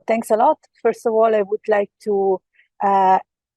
Thanks a lot. First of all, I would like to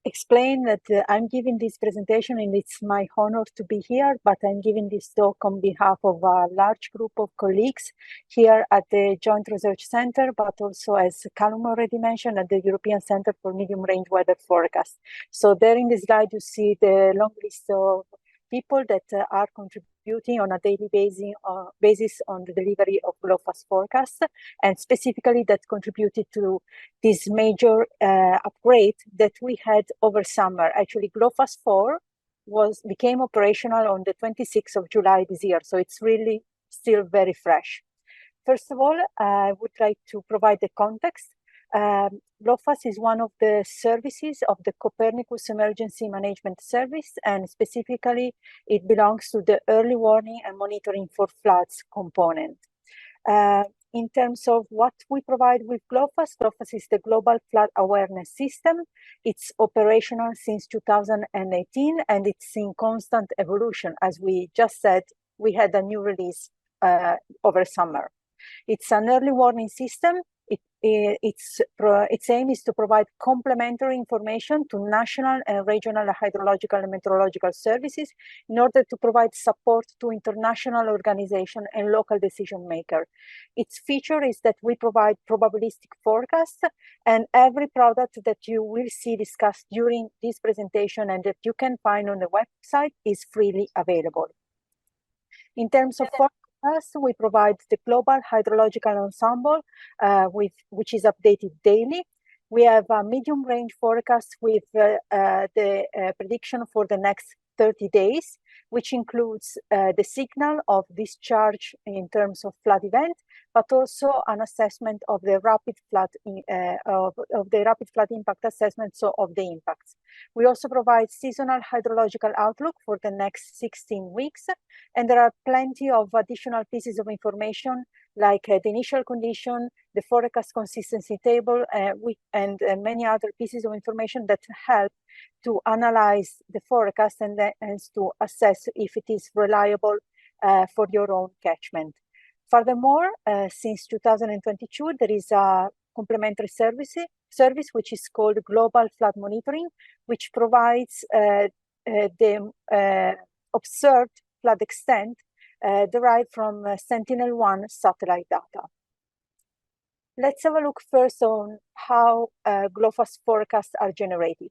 explain that I'm giving this presentation and it's my honor to be here, but I'm giving this talk on behalf of a large group of colleagues here at the Joint Research Center, but also, as Callum already mentioned, at the European Center for Medium Range Weather Forecast. So there in the slide, you see the long list of people that are contributing on a daily basis on the delivery of GloFAS forecast, and specifically that contributed to this major upgrade that we had over summer. Actually, GloFAS 4 became operational on the 26th of July this year, so it's really still very fresh. First of all, I would like to provide the context. GloFAS is one of the services of the Copernicus Emergency Management Service, and specifically it belongs to the early warning and monitoring for floods component. In terms of what we provide with GloFAS, GloFAS is the Global Flood Awareness System. It's operational since 2018 and it's in constant evolution. As we just said, we had a new release over summer. It's an early warning system. Its aim is to provide complementary information to national and regional hydrological and meteorological services in order to provide support to international organizations and local decision makers. Its feature is that we provide probabilistic forecasts, and every product that you will see discussed during this presentation and that you can find on the website is freely available. In terms of we provide the Global Hydrological Ensemble, which is updated daily. We have a medium range forecast with the prediction for the next 30 days, which includes the signal of discharge in terms of flood event, but also an assessment of the rapid flood impact assessment, so of the impacts. We also provide seasonal hydrological outlook for the next 16 weeks, and there are plenty of additional pieces of information like the initial condition, the forecast consistency table, and many other pieces of information that help to analyze the forecast and to assess if it is reliable for your own catchment. Furthermore, since 2022, there is a complementary service which is called Global Flood Monitoring, which provides the observed flood extent derived from Sentinel-1 satellite data. Let's have a look first on how GloFAS forecasts are generated.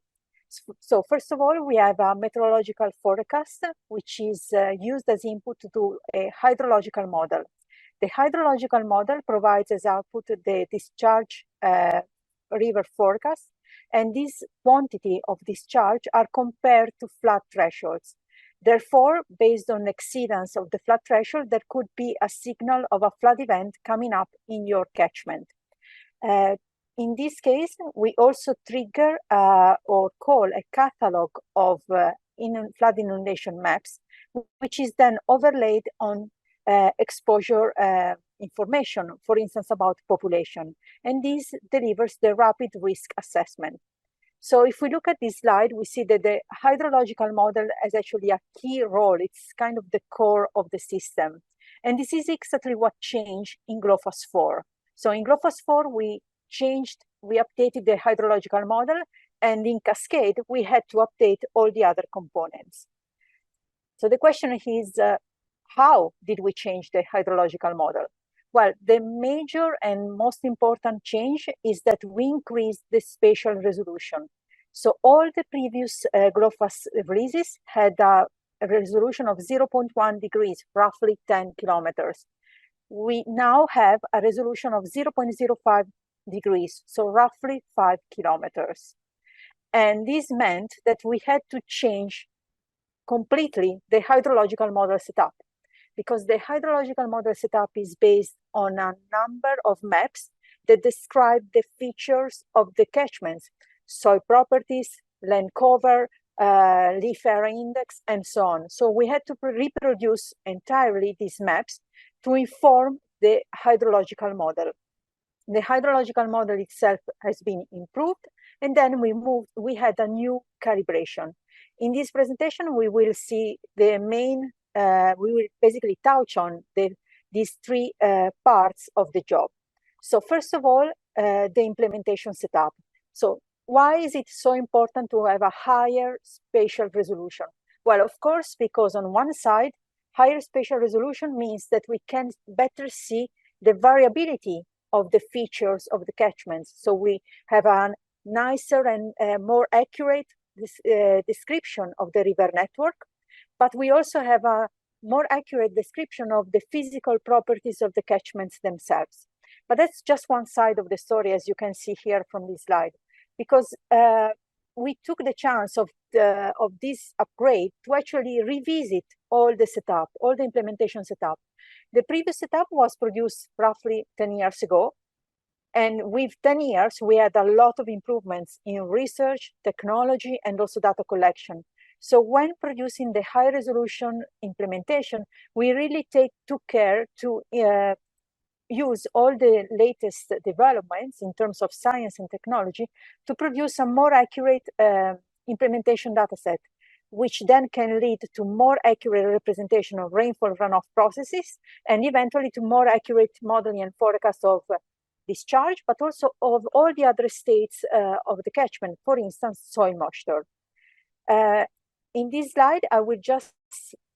So first of all, we have a meteorological forecast, which is used as input to a hydrological model. The hydrological model provides as output the discharge river forecast, and this quantity of discharge are compared to flood thresholds. Therefore, based on exceedance of the flood threshold, there could be a signal of a flood event coming up in your catchment. In this case, we also trigger or call a catalog of flood inundation maps, which is then overlaid on exposure information, for instance, about population. And this delivers the rapid risk assessment. So if we look at this slide, we see that the hydrological model has actually a key role. It's kind of the core of the system. And this is exactly what changed in GloFAS 4. So in GloFAS 4, we updated the hydrological model, and in Cascade, we had to update all the other components. So the question is, how did we change the hydrological model? Well, the major and most important change is that we increased the spatial resolution. So all the previous GloFAS releases had a resolution of 0.1 degrees, roughly 10 kilometers. We now have a resolution of 0.05 degrees, so roughly 5 kilometers. And this meant that we had to change completely the hydrological model setup, because the hydrological model setup is based on a number of maps that describe the features of the catchments, soil properties, land cover, leaf area index, and so on. So we had to reproduce entirely these maps to inform the hydrological model. The hydrological model itself has been improved, and then we had a new calibration. In this presentation, we will see the main, we will basically touch on these three parts of the job. So first of all, the implementation setup. So why is it so important to have a higher spatial resolution? Well, of course, because on one side, higher spatial resolution means that we can better see the variability of the features of the catchments. So we have a nicer and more accurate description of the river network, but we also have a more accurate description of the physical properties of the catchments themselves. But that's just one side of the story, as you can see here from this slide, because we took the chance of this upgrade to actually revisit all the setup, all the implementation setup. The previous setup was produced roughly 10 years ago. And with 10 years, we had a lot of improvements in research, technology, and also data collection. So when producing the high resolution implementation, we really took care to use all the latest developments in terms of science and technology to produce a more accurate implementation dataset, which then can lead to more accurate representation of rainfall runoff processes, and eventually to more accurate modeling and forecast of discharge, but also of all the other states of the catchment, for instance, soil moisture. In this slide, I will just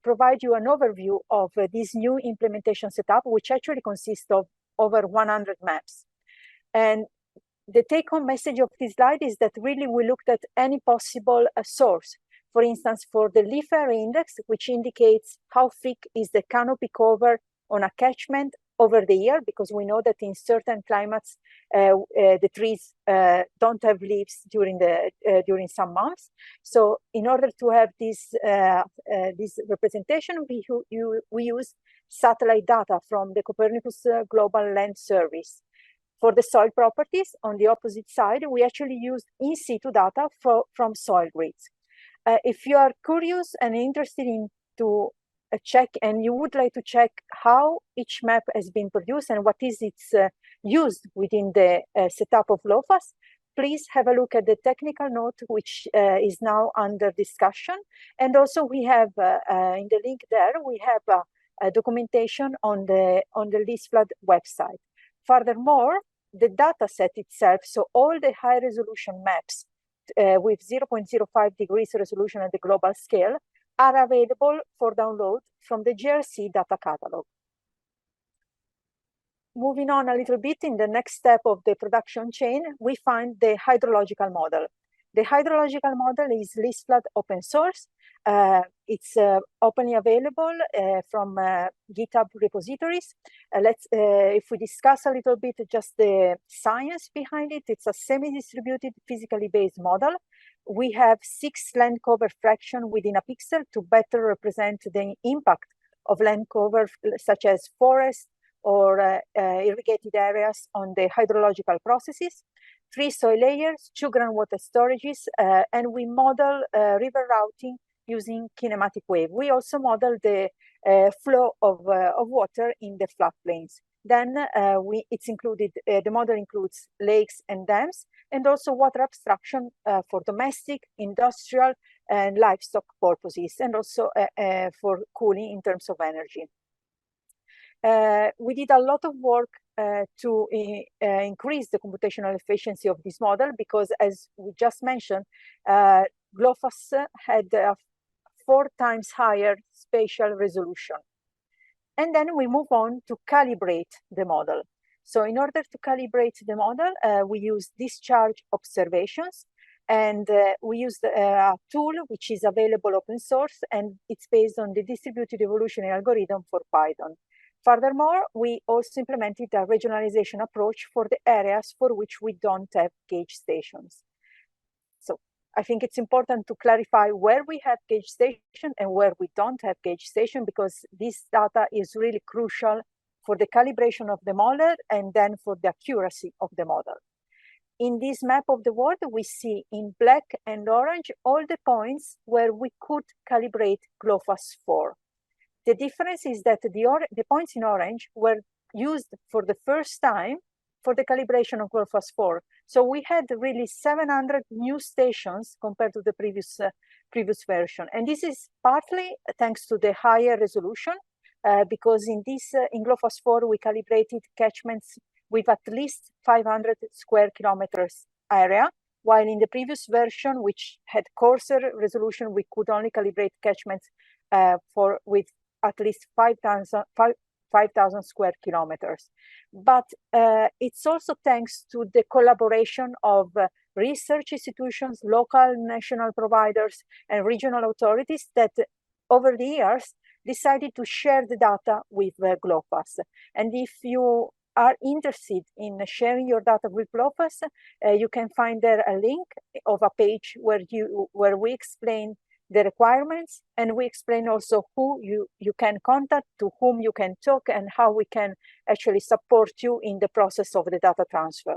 provide you an overview of this new implementation setup, which actually consists of over 100 maps. And the take-home message of this slide is that really we looked at any possible source. For instance, for the leaf area index, which indicates how thick is the canopy cover on a catchment over the year, because we know that in certain climates, the trees don't have leaves during some months. So in order to have this representation, we use satellite data from the Copernicus Global Land Service. For the soil properties, on the opposite side, we actually used in situ data from soil grids. If you are curious and interested in to check, and you would like to check how each map has been produced and what is its used within the setup of GloFAS, please have a look at the technical note, which is now under discussion. And also we have in the link there, we have a documentation on the LISFLAD website. Furthermore, the data set itself, so all the high resolution maps with 0.05 degrees resolution at the global scale, are available for download from the GRC data catalog. Moving on a little bit, in the next step of the production chain, we find the hydrological model. The hydrological model is LISFLAD open source. It's openly available from GitHub repositories. If we discuss a little bit just the science behind it, it's a semi-distributed, physically based model. We have 6 land cover fraction within a pixel to better represent the impact of land cover, such as forest or irrigated areas on the hydrological processes. 3 soil layers, 2 groundwater storages, and we model river routing using kinematic wave. We also model the flow of water in the floodplains. Then it's included, the model includes lakes and dams, and also water abstraction for domestic, industrial, and livestock purposes, and also for cooling in terms of energy. We did a lot of work to increase the computational efficiency of this model, because as we just mentioned, GloFAS had a 4 times higher spatial resolution. And then we move on to calibrate the model. So in order to calibrate the model, we use discharge observations, and we use a tool which is available open source, and it's based on the distributed evolutionary algorithm for Python. Furthermore, we also implemented a regionalization approach for the areas for which we don't have gauge stations. So I think it's important to clarify where we have gauge station and where we don't have gauge station, because this data is really crucial for the calibration of the model and then for the accuracy of the model. In this map of the world, we see in black and orange all the points where we could calibrate GloFAS 4. The difference is that the points in orange were used for the first time for the calibration of GloFAS 4. So we had really 700 new stations compared to the previous version. And this is partly thanks to the higher resolution, because in GloFAS 4, we calibrated catchments with at least 500 square kilometers area, while in the previous version, which had coarser resolution, we could only calibrate catchments with at least 5,000 square kilometers. But it's also thanks to the collaboration of research institutions, local, national providers, and regional authorities that over the years decided to share the data with GloFAS. And if you are interested in sharing your data with GloFAS, you can find there a link of a page where we explain the requirements, and we explain also who you can contact, to whom you can talk, and how we can actually support you in the process of the data transfer.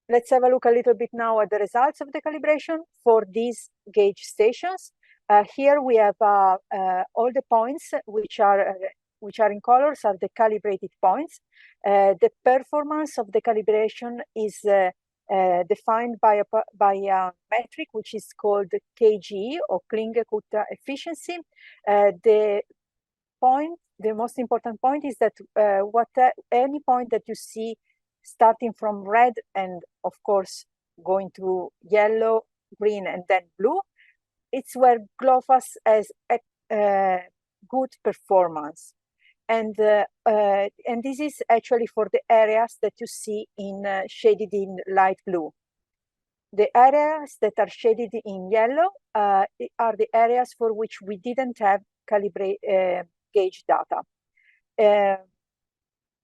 Let's have a look a little bit now at the results of the calibration for these gauge stations. Here we have all the points which are in colors are the calibrated points. The performance of the calibration is defined by a metric which is called KGE, or Klinge-Kutta efficiency. The most important point is that any point that you see starting from red and of course going to yellow, green, and then blue, it's where GloFAS has a good performance. And this is actually for the areas that you see shaded in light blue. The areas that are shaded in yellow are the areas for which we didn't have gauge data.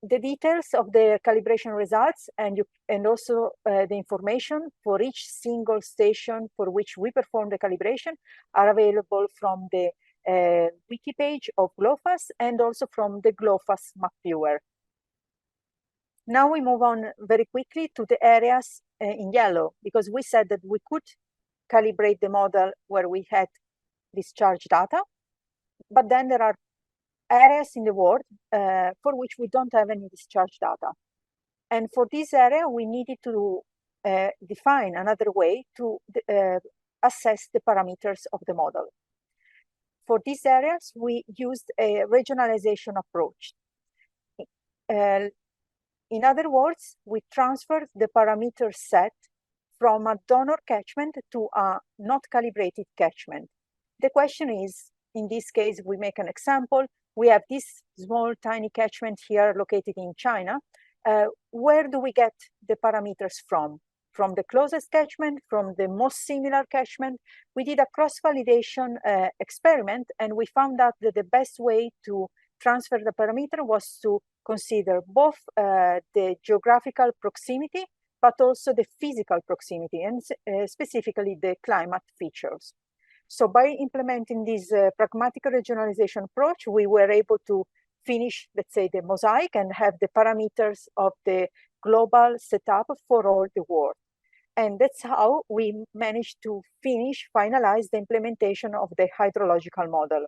The details of the calibration results and also the information for each single station for which we perform the calibration are available from the wiki page of GloFAS and also from the GloFAS map viewer. Now we move on very quickly to the areas in yellow, because we said that we could calibrate the model where we had discharge data, but then there are areas in the world for which we don't have any discharge data. And for this area, we needed to define another way to assess the parameters of the model. For these areas, we used a regionalization approach. In other words, we transferred the parameter set from a donor catchment to a not calibrated catchment. The question is, in this case, we make an example. We have this small, tiny catchment here located in China. Where do we get the parameters from? From the closest catchment, from the most similar catchment? We did a cross-validation experiment, and we found out that the best way to transfer the parameter was to consider both the geographical proximity, but also the physical proximity, and specifically the climate features. So by implementing this pragmatic regionalization approach, we were able to finish, let's say, the mosaic and have the parameters of the global setup for all the world. And that's how we managed to finalize the implementation of the hydrological model.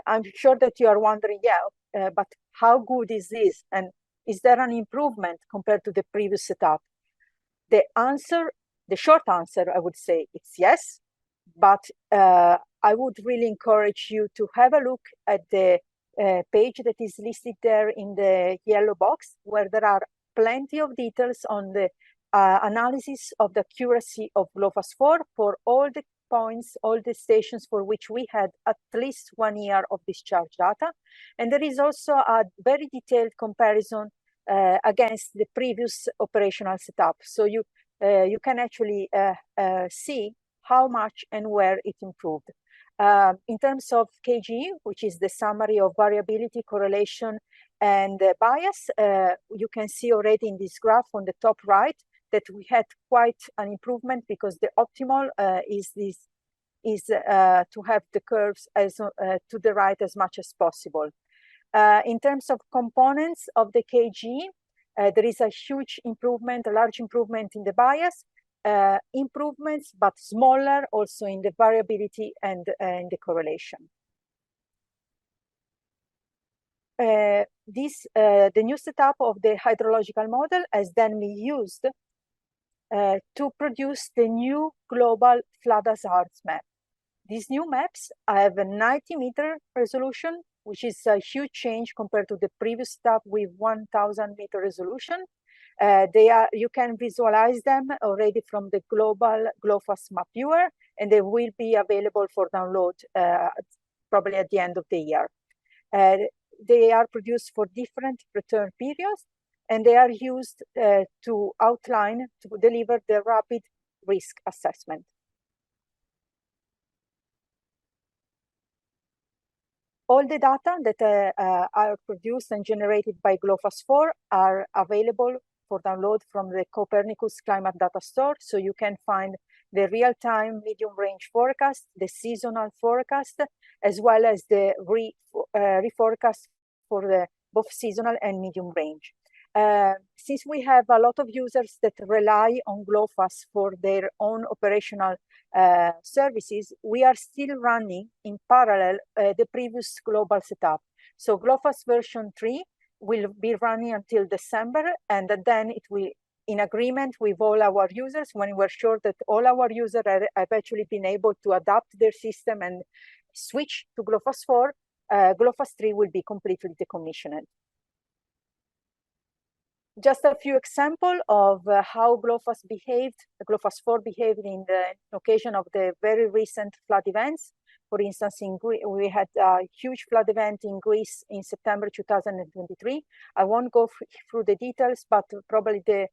I'm sure that you are wondering, but how good is this? And is there an improvement compared to the previous setup? The short answer, I would say, it's yes. But I would really encourage you to have a look at the page that is listed there in the yellow box, where there are plenty of details on the analysis of the accuracy of GloFAS 4 for all the points, all the stations for which we had at least 1 year of discharge data. And there is also a very detailed comparison against the previous operational setup. So you can actually see how much and where it improved. In terms of KGE, which is the summary of variability, correlation, and bias, you can see already in this graph on the top right that we had quite an improvement, because the optimal is to have the curves as to the right as much as possible. In terms of components of the KGE, there is a huge improvement, a large improvement in the bias, improvements, but smaller also in the variability and in the correlation. The new setup of the hydrological model has then been used to produce the new global flood hazards map. These new maps have a 90-meter resolution which is a huge change compared to the previous setup with 1,000 meter resolution. You can visualize them already from the global GloFAS map viewer, and they will be available for download probably at the end of the year. They are produced for different return periods, and they are used to outline, to deliver the rapid risk assessment. All the data that are produced and generated by GloFAS 4 are available for download from the Copernicus Climate Data Store. So you can find the real-time medium-range forecast, the seasonal forecast, as well as the reforecast for the both seasonal and medium range. Since we have a lot of users that rely on GloFAS for their own operational services, we are still running in parallel the previous global setup. So GloFAS version 3 will be running until December, and then it will, in agreement with all our users, when we're sure that all our users have actually been able to adapt their system and switch to GloFAS 4, GloFAS 3 will be completely decommissioned. Just a few examples of how GloFAS 4 behaved in the occasion of the very recent flood events. For instance, we had a huge flood event in Greece in September 2023. I won't go through the details, but probably the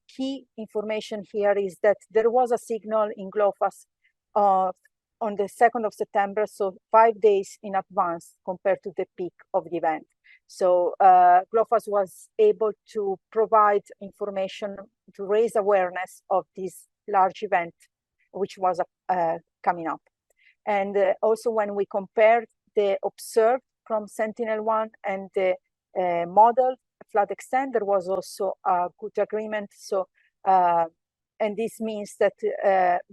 key information here is that there was a signal in GloFAS on the 2nd of September, so 5 days in advance compared to the peak of the event. So GloFAS was able to provide information to raise awareness of this large event, which was coming up. And also when we compared the observed from Sentinel-1 and the model flood extent, there was also a good agreement. So, and this means that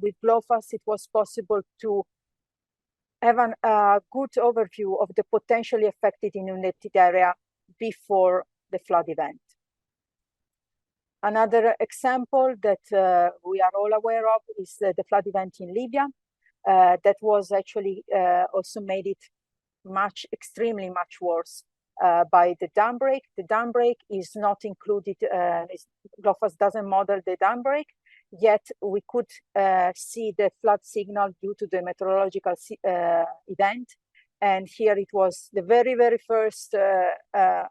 with GloFAS, it was possible to have a good overview of the potentially affected inundated area before the flood event. Another example that we are all aware of is the flood event in Libya. That was actually also made it extremely much worse by the dam break. The dam break is not included, GloFAS doesn't model the dam break, yet we could see the flood signal due to the meteorological event. And here it was the very, very first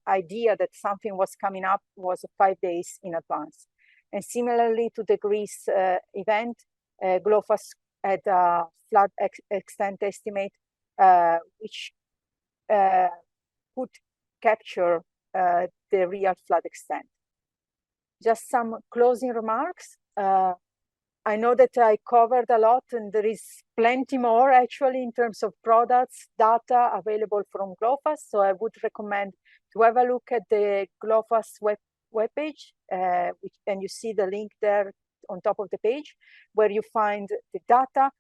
idea that something was coming up was 5 days in advance. And similarly to the Greece event, GloFAS had a flood extent estimate, which could capture the real flood extent. Just some closing remarks. I know that I covered a lot, and there is plenty more actually in terms of products, data available from GloFAS. So I would recommend to have a look at the GloFAS webpage, and you see the link there on top of the page, where you find the data,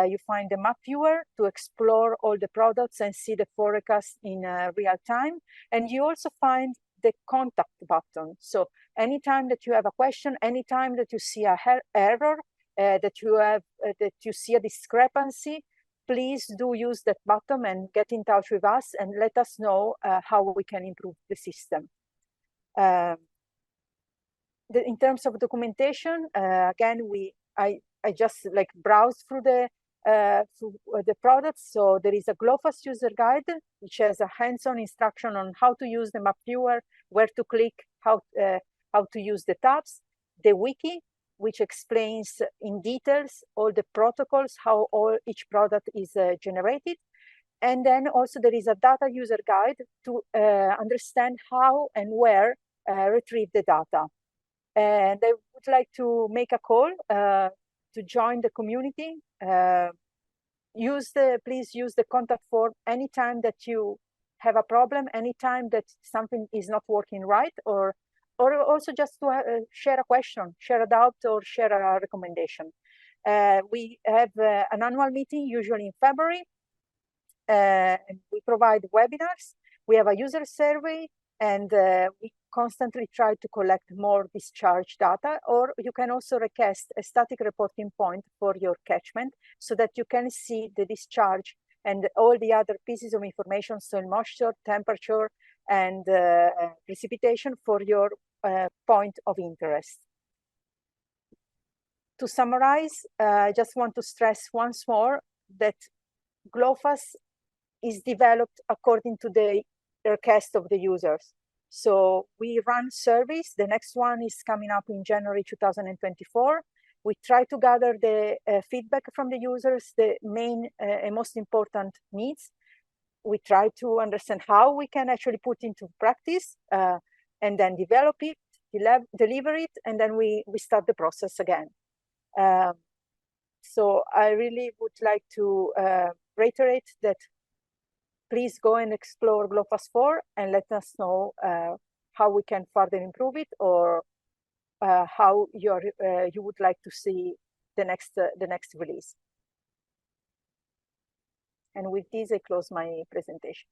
you find the map viewer to explore all the products and see the forecast in real time. And you also find the contact button. So anytime that you have a question, anytime that you see a error, that you see a discrepancy, please do use that button and get in touch with us and let us know how we can improve the system. In terms of documentation, again, I just like browsed through the products. So there is a GloFAS user guide, which has a hands-on instruction on how to use the map viewer, where to click, how to use the tabs, the wiki, which explains in details all the protocols, how each product is generated. And then also there is a data user guide to understand how and where retrieve the data. And I would like to make a call to join the community. Please use the contact form anytime that you have a problem, anytime that something is not working right, or also just to share a question, share a doubt, or share a recommendation. We have an annual meeting, usually in February. And we provide webinars. We have a user survey, and we constantly try to collect more discharge data, or you can also request a static reporting point for your catchment so that you can see the discharge and all the other pieces of information, soil moisture, temperature, and precipitation for your point of interest. To summarize, I just want to stress once more that GloFAS is developed according to the request of the users. So we run surveys. The next one is coming up in January 2024. We try to gather the feedback from the users, the main and most important needs. We try to understand how we can actually put into practice and then develop it, deliver it, and then we start the process again. So I really would like to reiterate that please go and explore GloFAS 4 and let us know how we can further improve it, or how you would like to see the next release. And with this, I close my presentation.